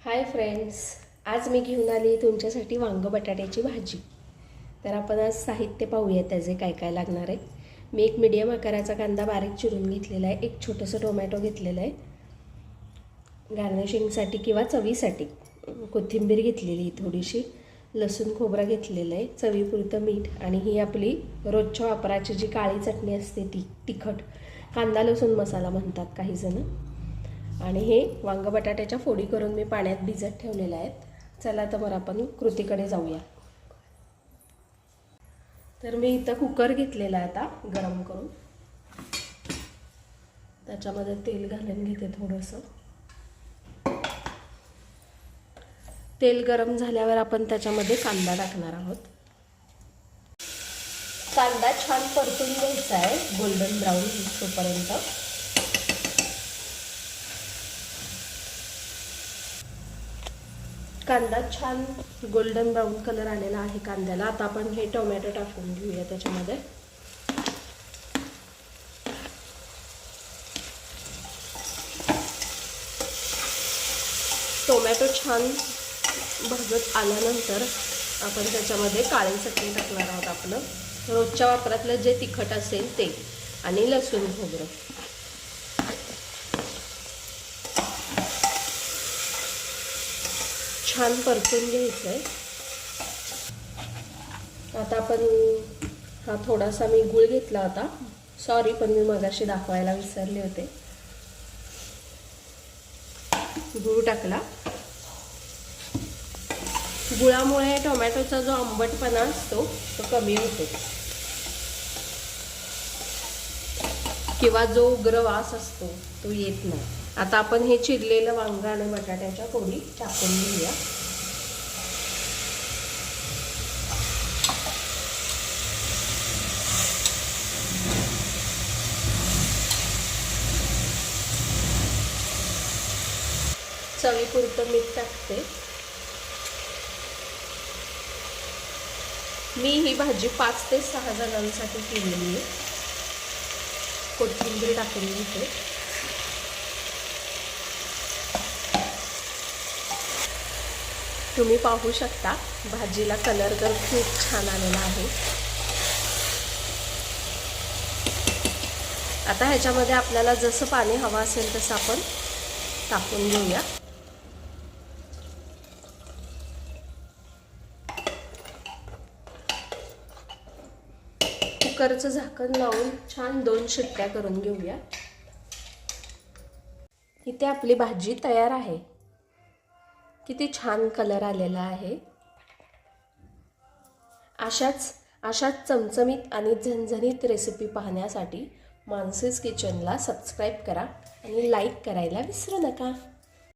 Hi friends, आज मी घेऊन आली तुमच्यासाठी वांग बटाट्याची भाजी. तर आपण आज साहित्य पाहूया त्याचे काय काय लागणार आहे. मी एक मीडियम आकाराचा कांदा बारीक चिरून घेतलेला आहे. एक छोटंसं टोमॅटो घेतलेलं आहे गार्निशिंगसाठी किंवा चवीसाठी. कोथिंबीर घेतलेली थोडीशी, लसूण खोबरं घेतलेलं आहे, चवीपुरतं मीठ आणि ही आपली रोजच्या वापराची जी काळी चटणी असते ती तिखट, कांदा लसूण मसाला म्हणतात काही जण. आणि हे वांग बटाट्याच्या फोडी करून मी पाण्यात भिजत ठेवलेल्या आहेत. चला तर मग आपण कृतीकडे जाऊया. तर मी इथं कुकर घेतलेला आहे आता गरम करून. त्याच्यामध्ये तेल घालून घेते थोडंसं. तेल गरम झाल्यावर आपण त्याच्यामध्ये कांदा टाकणार आहोत. कांदा छान परतून घ्यायचा आहे गोल्डन ब्राऊन होईपर्यंत. कांदा छान गोल्डन ब्राऊन कलर आलेला आहे कांद्याला. आता आपण हे टोमॅटो टाकून घेऊया त्याच्यामध्ये. टोमॅटो छान भाजत आल्यानंतर आपण त्याच्यामध्ये काळी चटणी टाकणार आहोत. आपलं रोजच्या वापरातलं जे तिखट असेल ते आणि लसूण खोबरं. छान परतून घ्यायचं आहे. आता आपण हा थोडासा मी गूळ घेतला होता, सॉरी पण मी मगाशी दाखवायला विसरले होते. गूळ टाकला. गुळामुळे टोमॅटोचा जो आंबटपणा असतो तो कमी होतो किंवा जो उग्र वास असतो तो येत नाही. आता आपण हे चिरलेलं वांग आणि बटाट्याच्या फोडी टाकून घेऊया. चवीपुरतं मीठ टाकते. मी ही भाजी 5 ते 6 जणांसाठी केलेली आहे. कोथिंबीर टाकून घेते. तुम्ही पाहू शकता भाजीला कलर तर खूप छान आलेला आहे. आता ह्याच्यामध्ये आपल्याला जसं पाणी हवं असेल तसं आपण टाकून घेऊया. कुकरचं झाकण लावून छान 2 शिट्ट्या करून घेऊया. इथे आपली भाजी तयार आहे. किती छान कलर आलेला आहे. अशाच चमचमीत आणि झणझणीत रेसिपी पाहण्यासाठी मानसीज किचनला सबस्क्राईब करा आणि लाईक करायला विसरू नका.